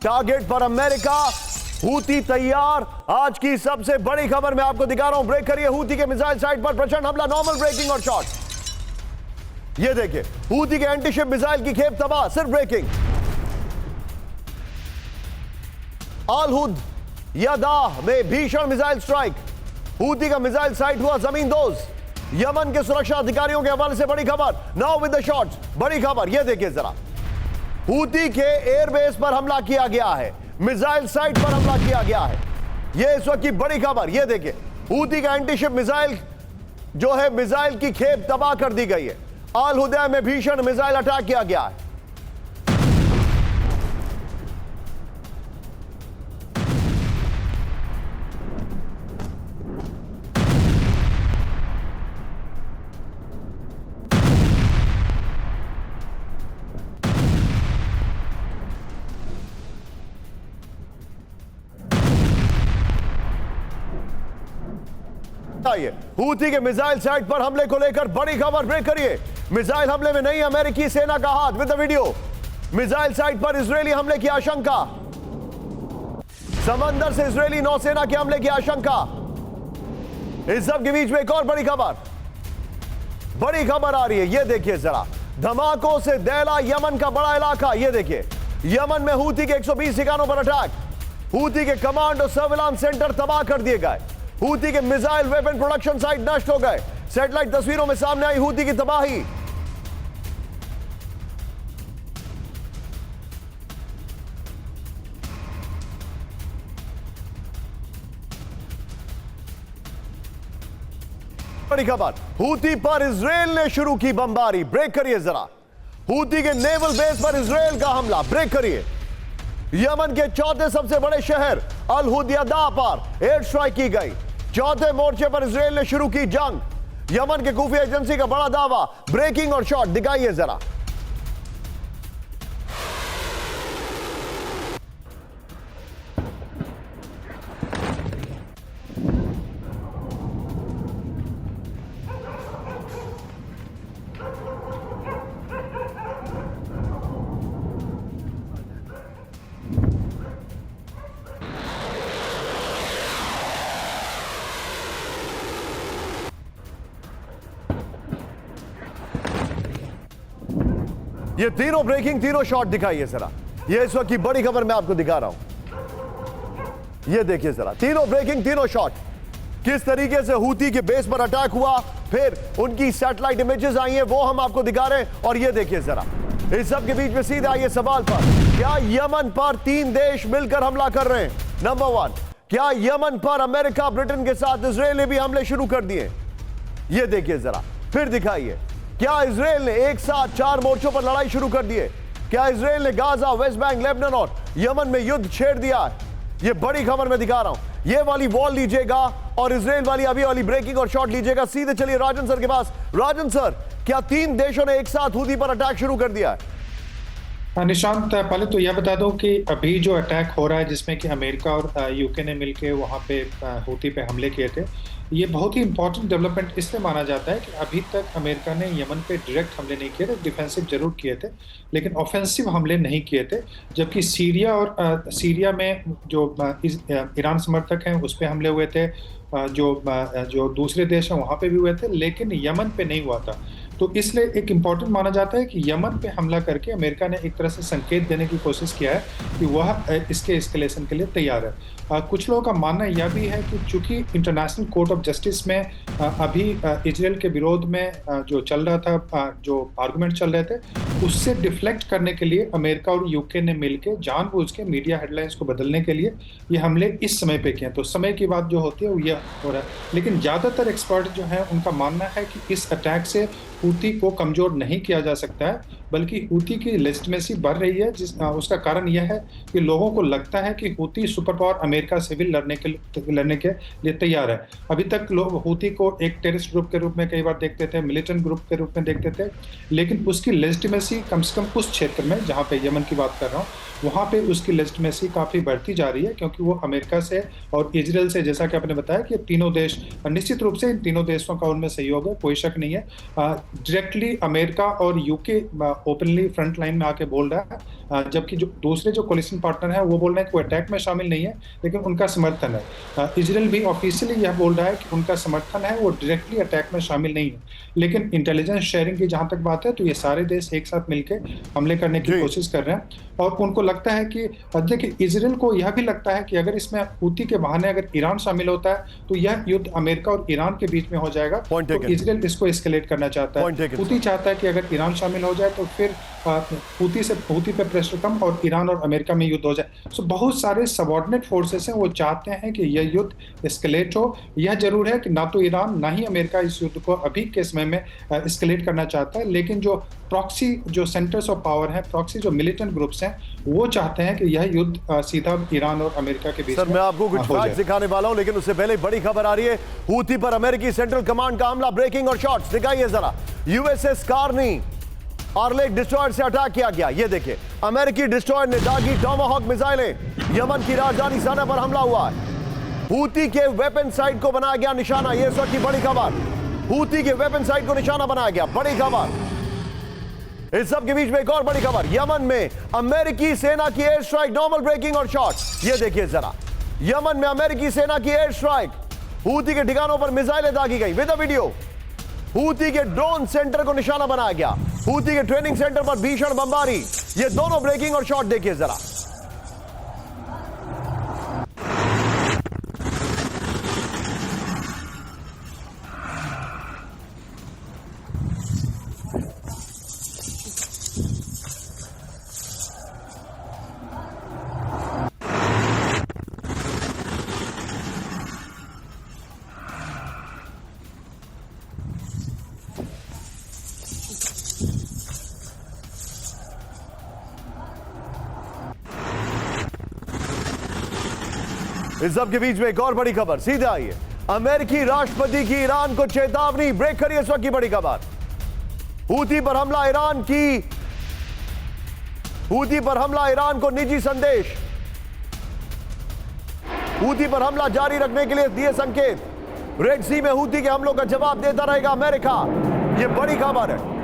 Target पर America, Houthi तैयार। आज की सबसे बड़ी खबर मैं आपको दिखा रहा हूं। ब्रेक करिए, हूती के मिसाइल साइट पर प्रचंड हमला, नॉर्मल ब्रेकिंग और शॉट। ये देखिए, हूती के एंटीशिप मिसाइल की खेप तबाह, सिर्फ ब्रेकिंग। अल हुद यदाह में भीषण मिसाइल स्ट्राइक, हूती का मिसाइल साइट हुआ जमींदोज। यमन के सुरक्षा अधिकारियों के हवाले से बड़ी खबर। नाउ विद द शॉट्स, बड़ी खबर यह देखिए जरा, हूती के एयरबेस पर हमला किया गया है, मिसाइल साइट पर हमला किया गया है। यह इस वक्त की बड़ी खबर। यह देखिए, हूती का एंटीशिप मिसाइल जो है, मिसाइल की खेप तबाह कर दी गई है। अल हुदैह में भीषण मिसाइल अटैक किया गया है। हूती के मिसाइल साइट पर हमले को लेकर बड़ी खबर। ब्रेक करिए, मिसाइल हमले में नहीं अमेरिकी सेना का हाथ, with the video. Missile site पर इजरायली हमले की आशंका, समंदर से इजरायली नौसेना के हमले की आशंका। इस सब के बीच में एक और बड़ी खबर आ रही है। यह देखिए जरा, धमाकों से दहला यमन का बड़ा इलाका। यह देखिए, यमन में हूती के 120 ठिकानों पर अटैक, हूती के कमांड और सर्विलांस सेंटर तबाह कर दिए गए, हूती के मिसाइल वेपन प्रोडक्शन साइट नष्ट हो गए। सैटेलाइट तस्वीरों में सामने आई हूती की तबाही। बड़ी खबर, हूती पर इजराइल ने शुरू की बमबारी। ब्रेक करिए जरा, हूती के नेवल बेस पर इजराइल का हमला। ब्रेक करिए, यमन के चौथे सबसे बड़े शहर अल हुदैदा पर एयर स्ट्राइक की गई। चौथे मोर्चे पर इजराइल ने शुरू की जंग। यमन के खुफिया एजेंसी का बड़ा दावा। ब्रेकिंग और शॉट दिखाइए जरा। ये तीनों ब्रेकिंग, तीनों शॉट दिखाइए जरा। ये इस वक्त की बड़ी खबर मैं आपको दिखा रहा हूं। ये देखिए जरा, तीनों ब्रेकिंग, तीनों शॉट। किस तरीके से हूती के बेस पर अटैक हुआ, फिर उनकी सैटेलाइट इमेजेस आई हैं, वो हम आपको दिखा रहे हैं। और ये देखिए जरा, इस सब के बीच में सीधा आइए सवाल पर, क्या यमन पर 3 देश मिलकर हमला कर रहे हैं? नंबर 1, क्या यमन पर अमेरिका, ब्रिटेन के साथ इजराइल ने भी हमले शुरू कर दिए? ये देखिए जरा, फिर दिखाइए, क्या इजराइल ने एक साथ 4 मोर्चों पर लड़ाई शुरू कर दी है? क्या इजराइल ने गाजा, वेस्ट बैंक, लेबनान और यमन में युद्ध छेड़ दिया है? ये बड़ी खबर मैं दिखा रहा हूं। ये वाली वॉल लीजिएगा और इजराइल वाली अभी वाली ब्रेकिंग और शॉट लीजिएगा। सीधे चलिए राजन सर के पास। राजन सर, क्या 3 देशों ने एक साथ हूती पर अटैक शुरू कर दिया है? निशांत, पहले तो यह बता दो कि अभी जो अटैक हो रहा है, जिसमें कि अमेरिका और यूके ने मिलकर वहाँ पे हूती पे हमले किए थे, ये बहुत ही इंपॉर्टेंट डेवलपमेंट इसलिए माना जाता है कि अभी तक अमेरिका ने यमन पे डायरेक्ट हमले नहीं किए थे, डिफेंसिव जरूर किए थे, लेकिन ऑफेंसिव हमले नहीं किए थे। जबकि सीरिया में जो ईरान समर्थक हैं उस पर हमले हुए थे, जो दूसरे देश हैं वहाँ पे भी हुए थे, लेकिन यमन पे नहीं हुआ था। तो इसलिए एक इम्पॉर्टेंट माना जाता है कि यमन पे हमला करके अमेरिका ने एक तरह से संकेत देने की कोशिश किया है कि वह इसके एस्केलेशन के लिए तैयार है। कुछ लोगों का मानना यह भी है कि चूंकि इंटरनेशनल कोर्ट ऑफ जस्टिस में अभी इजराइल के विरोध में जो चल रहा था, जो आर्गुमेंट चल रहे थे, उससे डिफ्लेक्ट करने के लिए अमेरिका और यूके ने मिलकर जानबूझ के मीडिया हेडलाइंस को बदलने के लिए ये हमले इस समय पे किए। तो समय की बात जो होती है वो यह हो रहा है। लेकिन ज़्यादातर एक्सपर्ट जो हैं उनका मानना है कि इस अटैक से हूती को कमज़ोर नहीं किया जा सकता है, बल्कि हूती की लेजिटिमेसी बढ़ रही है। उसका कारण यह है कि लोगों को लगता है कि हूती सुपर पावर अमेरिका से भी लड़ने के लिए तैयार है। अभी तक लोग हूती को एक टेररिस्ट ग्रुप के रूप में कई बार देखते थे, मिलिटेंट ग्रुप के रूप में देखते थे, लेकिन उसकी लेजिटिमेसी कम से कम उस क्षेत्र में, जहाँ पे यमन की बात कर रहा हूँ, वहाँ पे उसकी लेजिटिमेसी काफ़ी बढ़ती जा रही है, क्योंकि वो अमेरिका से और इजराइल से, जैसा कि आपने बताया कि तीनों देश, निश्चित रूप से इन तीनों देशों का उनमें सहयोग है, कोई शक नहीं है। डायरेक्टली अमेरिका और यूके ओपनली फ्रंट लाइन में आके बोल रहा है, जबकि जो दूसरे जो कोलिशन पार्टनर हैं वो बोल रहे हैं कि वो अटैक में शामिल नहीं है, लेकिन उनका समर्थन है। इजराइल भी ऑफिशियली यह बोल रहा है कि उनका समर्थन है, वो डायरेक्टली अटैक में शामिल नहीं है। लेकिन इंटेलिजेंस शेयरिंग की जहां तक बात है तो ये सारे देश एक साथ मिलकर हमले करने की कोशिश कर रहे हैं, और उनको लगता है कि देखिए इजराइल को यह भी लगता है कि अगर इसमें हूती के बहाने अगर ईरान शामिल होता है तो यह युद्ध अमेरिका और ईरान के बीच में हो जाएगा। तो इजराइल इसको एस्केलेट करना चाहता है। हूती चाहता है कि अगर ईरान शामिल हो जाए तो फिर हूती पे प्रेशर कम और ईरान और अमेरिका में युद्ध हो जाए। सो बहुत सारे सबऑर्डिनेट फोर्सेस हैं, वो चाहते हैं कि यह युद्ध एस्केलेट हो। यह जरूर है कि ना तो ईरान ना ही अमेरिका इस युद्ध को अभी के समय में एस्केलेट करना चाहता है, लेकिन जो प्रॉक्सी जो सेंटर्स ऑफ पावर हैं, प्रॉक्सी जो मिलिटेंट ग्रुप्स हैं, वो चाहते हैं कि यह युद्ध सीधा ईरान और अमेरिका के बीच सर, मैं आपको कुछ फैक्ट दिखाने वाला हूं, लेकिन उससे पहले बड़ी खबर आ रही है। हूती पर अमेरिकी सेंट्रल कमांड का हमला, ब्रेकिंग और शॉट्स दिखाइए जरा। यूएसएस कार्नी आर्लेक डिस्ट्रॉयर से अटैक किया गया। ये देखिए, अमेरिकी डिस्ट्रॉयर ने दागी टॉमाहॉक मिसाइलें। यमन की राजधानी सना पर हमला हुआ है। हूती के वेपन साइट को बनाया गया निशाना। ये इस वक्त की बड़ी खबर, हूती के वेपन साइट को निशाना बनाया गया, बड़ी खबर। इस सब के बीच में एक और बड़ी खबर, यमन में अमेरिकी सेना की एयर स्ट्राइक, नॉर्मल ब्रेकिंग और शॉट्स। ये देखिए जरा, यमन में अमेरिकी सेना की एयर स्ट्राइक, हूती के ठिकानों पर मिसाइलें दागी गई विद अ वीडियो। हूती के ड्रोन सेंटर को निशाना बनाया गया, हूती के ट्रेनिंग सेंटर पर भीषण बमबारी। ये दोनों ब्रेकिंग और शॉट देखिए जरा। इस सब के बीच में एक और बड़ी खबर, सीधे आइए। अमेरिकी राष्ट्रपति की ईरान को चेतावनी, ब्रेक करिए इस वक्त की बड़ी खबर। हूती पर हमला, ईरान को निजी संदेश। हूती पर हमला जारी रखने के लिए दिए संकेत। रेड सी में हूती के हमलों का जवाब देता रहेगा अमेरिका। यह बड़ी खबर है।